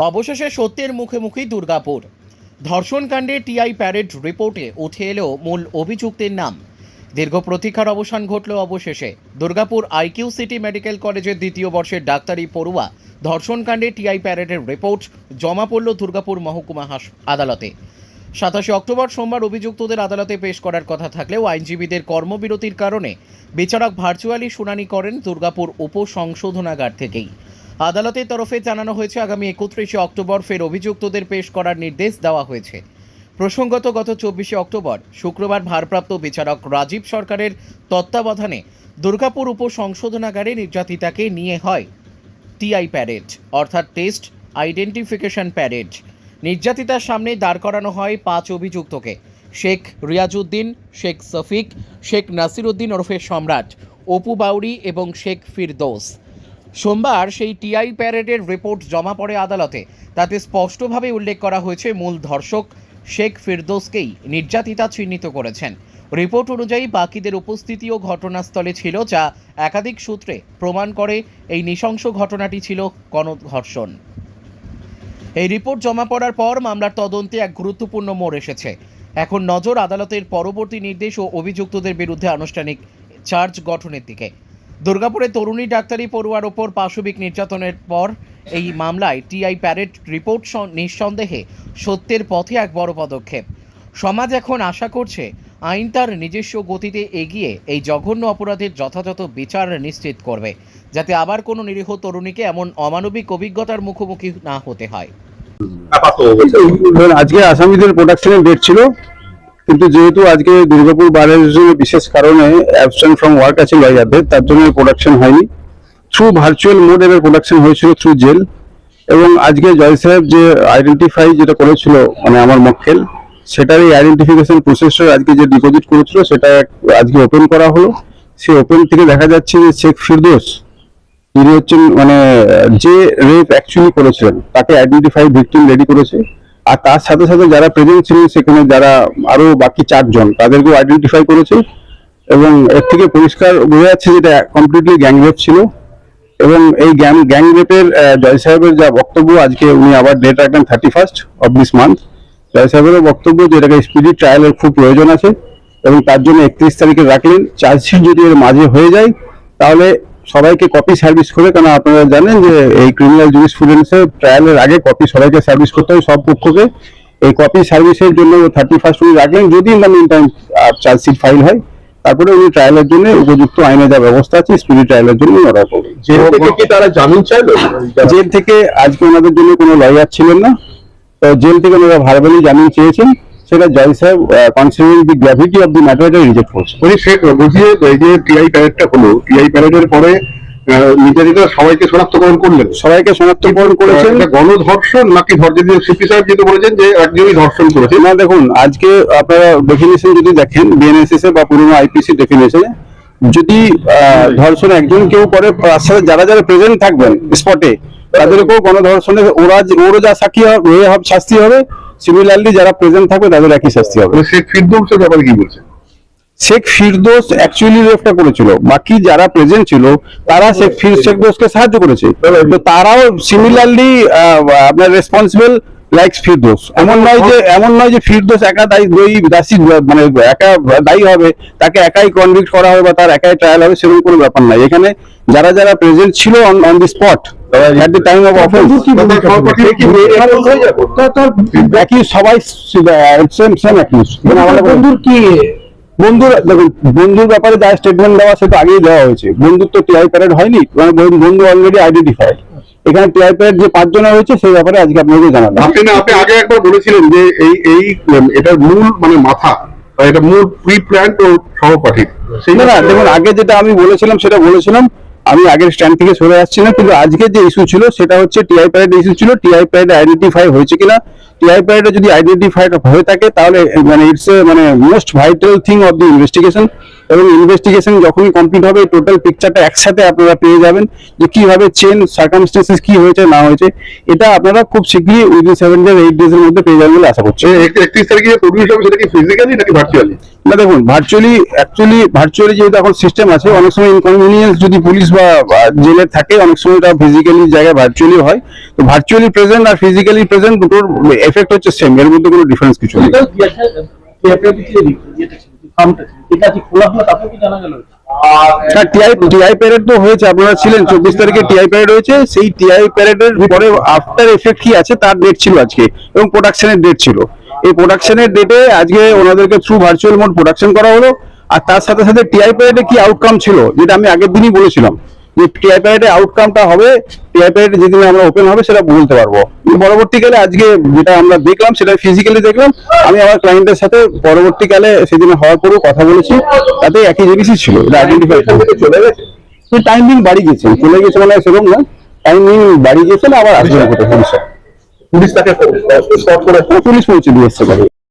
অবশেষে সত্যের মুখোমুখি দুর্গাপুর। ধর্ষণকাণ্ডে টিআই প্যারেড রিপোর্টে উঠে এলো মূল অভিযুক্তের নাম। দীর্ঘ প্রতীক্ষার অবসান ঘটল অবশেষে। দুর্গাপুর আইকিউ সিটি মেডিকেল কলেজের দ্বিতীয় বর্ষের ডাক্তারি পড়ুয়া ধর্ষণকাণ্ডে টিআই প্যারেডের রিপোর্ট জমা পড়ল দুর্গাপুর মহকুমা আদালতে। 27 অক্টোবর সোমবার অভিযুক্তদের আদালতে পেশ করার কথা থাকলেও আইনজীবীদের কর্মবিরতির কারণে বিচারক ভার্চুয়ালি শুনানি করেন দুর্গাপুর উপসংশোধনাগার থেকেই। আদালতের তরফে জানানো হয়েছে আগামী 31 অক্টোবর ফের অভিযুক্তদের পেশ করার নির্দেশ দেওয়া হয়েছে। প্রসঙ্গত গত 24 অক্টোবর শুক্রবার ভারপ্রাপ্ত বিচারক রাজীব সরকারের তত্ত্বাবধানে দুর্গাপুর উপসংশোধনাগারে নির্যাতিতাকে নিয়ে হয় টিআই প্যারেড, অর্থাৎ টেস্ট আইডেন্টিফিকেশন প্যারেড। নির্যাতিতার সামনে দাঁড় করানো হয় 5 অভিযুক্তকে: শেখ রিয়াজউদ্দিন, শেখ সফিক, শেখ নাসিরউদ্দিন ওরফে সম্রাট, অপু বাউরি এবং শেখ ফিরদৌস। সোমবার সেই টিআই প্যারেডের রিপোর্ট জমা পড়ে আদালতে। তাতে স্পষ্টভাবে উল্লেখ করা হয়েছে মূল ধর্ষক শেখ ফিরদৌসকেই নির্যাতিতা চিহ্নিত করেছেন। রিপোর্ট অনুযায়ী বাকিদের উপস্থিতিও ঘটনাস্থলে ছিল, যা একাধিক সূত্রে প্রমাণ করে এই নৃশংস ঘটনাটি ছিল গণধর্ষণ। এই রিপোর্ট জমা পড়ার পর মামলার তদন্তে এক গুরুত্বপূর্ণ মোড় এসেছে। এখন নজর আদালতের পরবর্তী নির্দেশ ও অভিযুক্তদের বিরুদ্ধে আনুষ্ঠানিক চার্জ গঠনের দিকে। দুর্গাপুরে তরুণী ডাক্তারি পড়ুয়ার ওপর পাশবিক নির্যাতনের পর এই মামলায় টিআই প্যারেড রিপোর্ট নিঃসন্দেহে সত্যের পথে এক বড় পদক্ষেপ। সমাজ এখন আশা করছে আইন তার নিজস্ব গতিতে এগিয়ে এই জঘন্য অপরাধের যথাযথ বিচার নিশ্চিত করবে, যাতে আবার কোনো নিরীহ তরুণীকে এমন অমানবিক অভিজ্ঞতার মুখোমুখি না হতে হয়। আজকে আসামিদের প্রোডাকশনের ডেট ছিল, কিন্তু যেহেতু আজকে দুর্গাপুর বার অ্যাসোসিয়েশনের বিশেষ কারণে অ্যাবসেন্ট ফ্রম ওয়ার্ক আছে লয়ারদের, তার জন্য প্রোডাকশন হয়নি। থ্রু ভার্চুয়াল মোড এর প্রোডাকশন হয়েছিল থ্রু জেল। এবং আজকে জয় সাহেব যে আইডেন্টিফাই যেটা করেছিল, মানে আমার মক্কেল, সেটার এই আইডেন্টিফিকেশন প্রসেসটা আজকে যে ডিপোজিট করেছিল সেটা আজকে ওপেন করা হলো। সেই ওপেন থেকে দেখা যাচ্ছে যে শেখ ফিরদৌস, তিনি হচ্ছেন মানে যে রেপ অ্যাকচুয়ালি করেছিলেন, তাকে আইডেন্টিফাই ভিকটিম রেডি করেছে। আর তার সাথে সাথে যারা প্রেজেন্ট ছিলেন সেখানে, যারা আরো বাকি 4 জন, তাদেরকেও আইডেন্টিফাই করেছে। এবং এর থেকে পরিষ্কার বোঝা যাচ্ছে যেটা কমপ্লিটলি গ্যাং রেপ ছিল। এবং এই গ্যাং রেপের জয় সাহেবের যা বক্তব্য, আজকে উনি আবার ডেট রাখলেন 31st of this month। জয় সাহেবেরও বক্তব্য যে এটাকে স্পিডি ট্রায়ালের খুব প্রয়োজন আছে, এবং তার জন্য 31 তারিখে রাখলেন। চার্জশিট যদি এর মাঝে হয়ে যায় তাহলে সবাইকে কপি সার্ভিস করে, কারণ আপনারা জানেন যে এই ক্রিমিনাল জুরিসপ্রুডেন্সে ট্রায়ালের আগে কপি সবাইকে সার্ভিস করতে হয়, সব পক্ষকে। এই কপি সার্ভিসের জন্য 31st উনি রাখলেন। যদি in the meantime chargesheet file হয়, তারপরে উনি ট্রায়ালের জন্য উপযুক্ত আইনে যা ব্যবস্থা আছে স্পিডি ট্রায়ালের জন্য অর্ডার করবেন। জেল থেকে কি তারা জামিন চাইলো? জেল থেকে আজকে ওনাদের জন্য কোনো লয়ার ছিলেন না, তো জেল থেকে ওনারা ভার্বালি জামিন চেয়েছেন। সেটা জয় সাহেব considering the gravity of the ম্যাটারটা রিজেক্ট করছে। উনি শেখ বুঝিয়ে এই যে টিআই প্যারেডটা হলো, টিআই প্যারেডের পরে নির্যাতিতা সবাইকে শনাক্তকরণ করলেন। সবাইকে শনাক্তকরণ করেছেন। গণধর্ষণ নাকি সিপি সাহেব যেহেতু বলেছেন যে একজনই ধর্ষণ করেছে। না, দেখুন আজকে আপনারা ডেফিনেশন যদি দেখেন বিএনএসএস বা পুরোনো আইপিসি ডেফিনেশনে, যদি ধর্ষণ একজন কেউ করে, তার সাথে যারা যারা প্রেজেন্ট থাকবেন স্পটে, তাদেরকেও গণধর্ষণে ওরা যা সাক্ষী হবে শাস্তি হবে। সিমিলারলি যারা প্রেজেন্ট থাকবে তাদের একই শাস্তি হবে। শেখ ফিরদৌসের ব্যাপারে কি বলছে? শেখ ফিরদৌস অ্যাকচুয়ালি রেপটা করেছিল, বাকি যারা প্রেজেন্ট ছিল তারা শেখ ফিরদৌসকে সাহায্য করেছে। তো তারাও সিমিলারলি আপনার রেসপন্সিবল লাইক ফিরদৌস। এমন নয় যে ফিরদৌস একা দায়ী মানে একা দায়ী হবে, তাকে একাই কনভিক্ট করা হবে বা তার একাই ট্রায়াল হবে, সেরকম কোনো ব্যাপার নাই। এখানে যারা যারা প্রেজেন্ট ছিল on the spot at the time of offense, একই সবাই সেম অ্যাকিউজ। বন্ধুর কি বন্ধুর, দেখুন বন্ধুর ব্যাপারে যা স্টেটমেন্ট দেওয়া সেটা আগেই দেওয়া হয়েছে। বন্ধুর তো টিআই প্যারেড হয়নি, বন্ধু অলরেডি আইডেন্টিফাইড। এখানে টিআই প্যারেড যে 5 জন হয়েছে সেই ব্যাপারে আজকে আপনাকে জানালাম। আপনি আগে একবার বলেছিলেন যে এটার মূল মানে মাথা, এটা মূল প্রি প্ল্যান ও সহপাঠী। না, দেখুন আগে যেটা আমি বলেছিলাম সেটা বলেছিলাম, আমি আগের স্ট্যান্ড থেকে সরে আসছি না। কিন্তু আজকে যে ইস্যু ছিল সেটা হচ্ছে টিআই প্যারেড ইস্যু ছিল। টিআই প্যারেড আইডেন্টিফাই হয়েছে কিনা, টিআই প্যারেডে যদি আইডেন্টিফাইড হয়ে থাকে তাহলে মানে ইটস এ মানে most vital thing of the investigation. এবং ইনভেস্টিগেশন যখনই কমপ্লিট হবে টোটাল পিকচারটা একসাথে আপনারা পেয়ে যাবেন যে কিভাবে চেন সার্কামস্টেন্সেস কি হয়েছে না হয়েছে। এটা আপনারা খুব শীঘ্রই উইদিন 7 days 8 days এর মধ্যে পেয়ে যাবেন বলে আশা করছি। 31 তারিখে প্রডিউস হবে, সেটা কি ফিজিক্যালি নাকি ভার্চুয়ালি? না, দেখুন ভার্চুয়ালি যেহেতু এখন সিস্টেম আছে, অনেক সময় ইনকনভিনিয়েন্স যদি পুলিশ জেলে থাকে, অনেক সময় এটা ফিজিক্যালি জায়গায় ভার্চুয়ালি হয়। তো ভার্চুয়ালি প্রেজেন্ট আর ফিজিক্যালি প্রেজেন্ট দুটোর এফেক্ট হচ্ছে সেম, এর মধ্যে কোনো ডিফারেন্স কিছু নেই। টিআই প্যারেড তো হয়েছে, আপনারা ছিলেন 24 তারিখে টিআই প্যারেড হয়েছে। সেই টিআই প্যারেডের পরে আফটার এফেক্ট কি আছে তার ডেট ছিল আজকে, এবং প্রোডাকশনের ডেট ছিল। এই প্রোডাকশনের ডেটে আজকে ওনাদেরকে থ্রু ভার্চুয়াল মোড প্রোডাকশন করা হলো। আর তার সাথে সাথে টিআই প্যারেডে কি আউটকাম ছিল, যেটা আমি আগের দিনই বলেছিলাম যে টিআই প্যারেডে আউটকামটা হবে, টিআই প্যারেড যেদিন আমরা ওপেন হবে সেটা বলতে পারবো। পরবর্তীকালে আজকে যেটা আমরা দেখলাম সেটা ফিজিক্যালি দেখলাম। আমি আমার ক্লায়েন্টের সাথে পরবর্তীকালে সেদিন হওয়ার পরেও কথা বলেছি, তাতে একই জিনিসই ছিল, এটা আইডেন্টিফাই চলে গেছে। টাইমিং বাড়ি গেছে, চলে গেছে মানে সেরকম না, টাইমিং বাড়ি গেছে না, আবার আসবে কোথাও পুলিশ তাকে পুলিশ পৌঁছে দিয়ে এসছে।